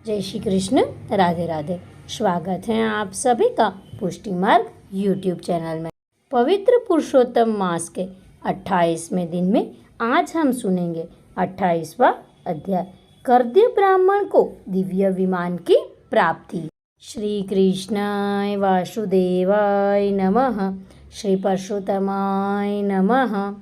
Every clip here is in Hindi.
जय श्री कृष्ण, राधे राधे। स्वागत है आप सभी का पुष्टि मार्ग यूट्यूब चैनल में। पवित्र पुरुषोत्तम मास के 28वें दिन में आज हम सुनेंगे 28वां अध्याय, कर्दय ब्राह्मण को दिव्य विमान की प्राप्ति। श्री कृष्णाय वासुदेवाय नमः। श्री परशुतमाय नमः।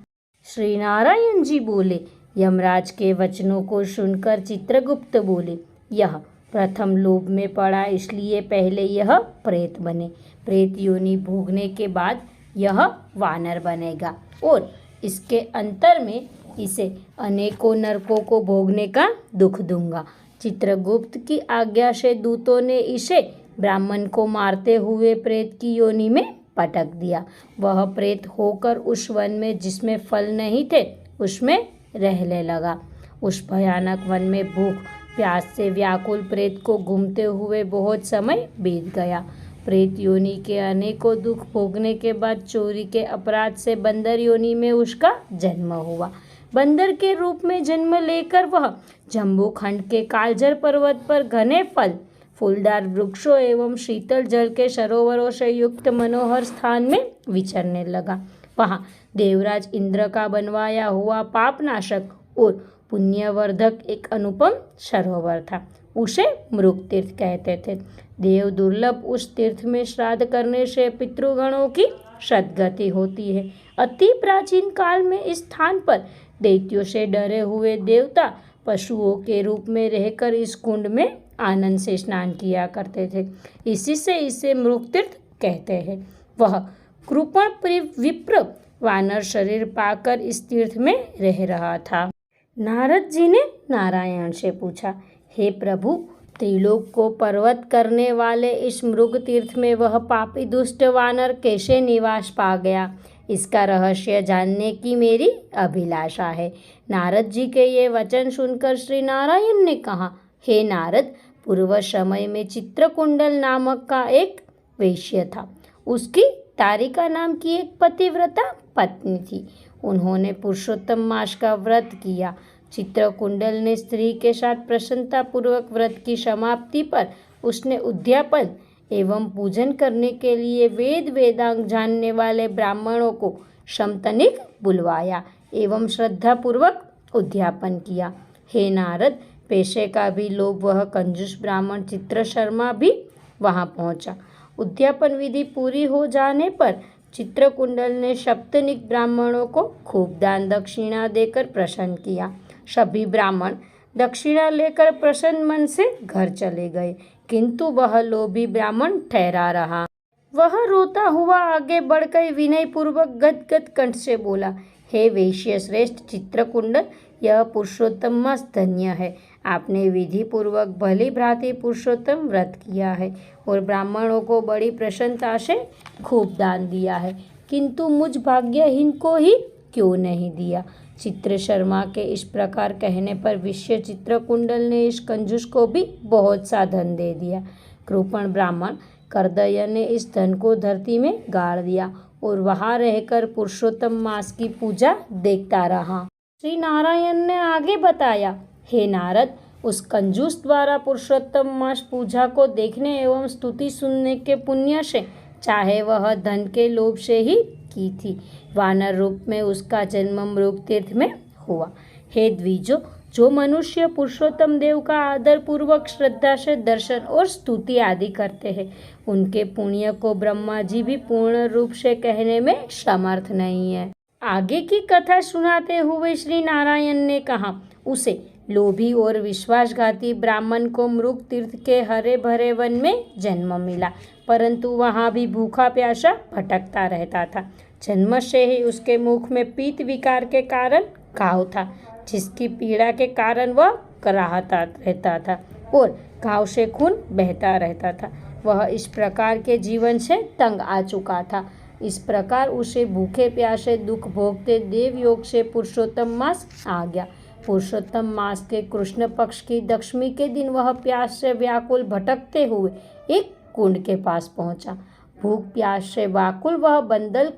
श्री नारायण जी बोले, यमराज के वचनों को सुनकर चित्रगुप्त बोले, यह प्रथम लोभ में पड़ा, इसलिए पहले यह प्रेत बने। प्रेत योनि भोगने के बाद यह वानर बनेगा और इसके अंतर में इसे अनेकों नरकों को भोगने का दुख दूंगा। चित्रगुप्त की आज्ञा से दूतों ने इसे ब्राह्मण को मारते हुए प्रेत की योनि में पटक दिया। वह प्रेत होकर उस वन में जिसमें फल नहीं थे उसमें रहने लगा। उस भयानक वन में भूख प्यास से व्याकुल प्रेत को घूमते हुए बहुत समय बीत गया। प्रेत योनि के अनेकों दुख भोगने के बाद चोरी के अपराध से बंदर योनि में उसका जन्म हुआ। बंदर के रूप में जन्म लेकर वह जम्बूखंड के कालजर पर्वत पर घने फल फूलदार वृक्षों एवं शीतल जल के सरोवरों से युक्त मनोहर स्थान में विचरने लगा। वहाँ देवराज इंद्र का बनवाया हुआ पापनाशक और पुण्यवर्धक एक अनुपम सरोवर था। उसे मृग तीर्थ कहते थे। देव दुर्लभ उस तीर्थ में श्राद्ध करने से पितृगणों की सद्गति होती है। अति प्राचीन काल में इस स्थान पर दैत्यों से डरे हुए देवता पशुओं के रूप में रहकर इस कुंड में आनंद से स्नान किया करते थे। इसी से इसे मृग तीर्थ कहते हैं। वह कृपण विप्र वानर शरीर पाकर इस तीर्थ में रह रहा था। नारद जी ने नारायण से पूछा, हे प्रभु, त्रिलोक को पर्वत करने वाले इस मृग तीर्थ में वह पापी दुष्ट वानर कैसे निवास पा गया? इसका रहस्य जानने की मेरी अभिलाषा है। नारद जी के ये वचन सुनकर श्री नारायण ने कहा, हे नारद, पूर्व समय में चित्रकुंडल नामक का एक वैश्य था। उसकी तारिका नाम की एक पतिव्रता पत्नी थी। उन्होंने पुरुषोत्तम मास का व्रत किया। चित्रकुंडल ने स्त्री के साथ प्रसन्नता पूर्वक व्रत की समाप्ति पर उसने उद्यापन एवं पूजन करने के लिए वेद वेदांग जानने वाले ब्राह्मणों को शमतनिक बुलवाया एवं श्रद्धा पूर्वक उद्यापन किया। हे नारद, पेशे का भी लोभ वह कंजूस ब्राह्मण चित्र शर्मा भी वहां पहुंचा। उद्यापन विधि पूरी हो जाने पर चित्रकुंडल ने सप्तनिक ब्राह्मणों को खूब दान दक्षिणा देकर प्रसन्न किया। सभी ब्राह्मण दक्षिणा लेकर प्रसन्न मन से घर चले गए, किंतु वह लोभी ब्राह्मण ठहरा रहा। वह रोता हुआ आगे बढ़कर विनय पूर्वक गदगद कंठ से बोला, हे वैश्य श्रेष्ठ चित्रकुंडल, यह पुरुषोत्तम मास धन्य है। आपने विधि पूर्वक भली भांति पुरुषोत्तम व्रत किया है और ब्राह्मणों को बड़ी प्रसन्नता से खूब दान दिया है, किंतु मुझ भाग्यहीन को ही क्यों नहीं दिया? चित्र शर्मा के इस प्रकार कहने पर विश्व चित्रकुंडल ने इस कंजूस को भी बहुत सा धन दे दिया। कृपण ब्राह्मण कर्दय ने इस धन को धरती में गाड़ दिया और वहां रहकर पुरुषोत्तम मास की पूजा देखता रहा। श्री नारायण ने आगे बताया, हे नारद, उस कंजूस द्वारा पुरुषोत्तम मास पूजा को देखने एवं स्तुति सुनने के पुण्य से, चाहे वह धन के लोभ से ही की थी, वानर रूप में उसका जन्म मृग तीर्थ में हुआ। हे द्विजो, जो मनुष्य पुरुषोत्तम देव का आदर पूर्वक श्रद्धा से दर्शन और स्तुति आदि करते हैं, उनके पुण्य को ब्रह्मा जी भी पूर्ण रूप से कहने में समर्थ नहीं है। आगे की कथा सुनाते हुए श्री नारायण ने कहा, उसे लोभी और विश्वासघाती ब्राह्मण को मृग तीर्थ के हरे भरे वन में जन्म मिला, परंतु वहाँ भी भूखा प्यासा भटकता रहता था। जन्म से ही उसके मुख में पीत विकार के कारण घाव था, जिसकी पीड़ा के कारण वह कराहता रहता था और घाव से खून बहता रहता था। वह इस प्रकार के जीवन से तंग आ चुका था। इस प्रकार उसे भूखे प्यासे दुख भोगते देवयोग से पुरुषोत्तम मास आ गया। पुरुषोत्तम मास के कृष्ण पक्ष की दशमी के दिन वह प्यास से व्याकुल भटकते हुए एक कुंड के पास पहुंचा। भूख प्यास से व्याकुल वह बंदल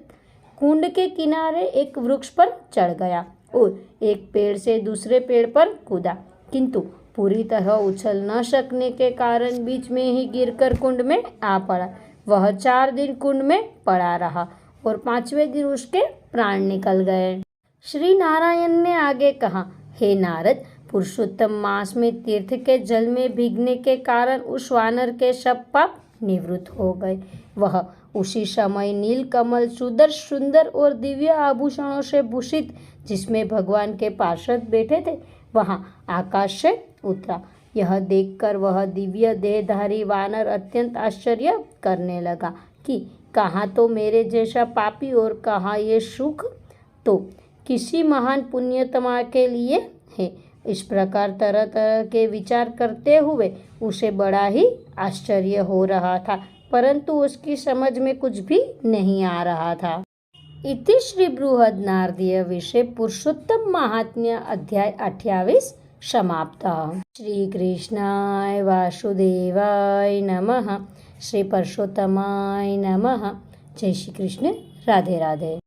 कुंड के किनारे एक वृक्ष पर चढ़ गया और एक पेड़ से दूसरे पेड़ पर कूदा, किंतु पूरी तरह उछल न सकने के कारण बीच में ही गिरकर कुंड में आ पड़ा। वह 4 दिन कुंड में पड़ा रहा और 5वें दिन उसके प्राण निकल गए। श्री नारायण ने आगे कहा, हे नारद, पुरुषोत्तम मास में तीर्थ के जल में भीगने के कारण उस वानर के सब पाप निवृत्त हो गए। वह उसी समय नील कमल सुंदर और दिव्य आभूषणों से भूषित, जिसमें भगवान के पार्षद बैठे थे, वहां आकाश से उतरा। यह देखकर वह दिव्य देहधारी वानर अत्यंत आश्चर्य करने लगा कि कहाँ तो मेरे जैसा पापी और कहाँ ये सुख तो किसी महान पुण्यतमा के लिए है। इस प्रकार तरह तरह के विचार करते हुए उसे बड़ा ही आश्चर्य हो रहा था, परंतु उसकी समझ में कुछ भी नहीं आ रहा था। इति श्री बृहन्नारदीय विषय पुरुषोत्तम महात्म्य अध्याय 28 समाप्त। श्री कृष्णाय वासुदेवाय नमः। श्री पुरुषोत्तमाय नमः। जय श्री कृष्ण। राधे राधे।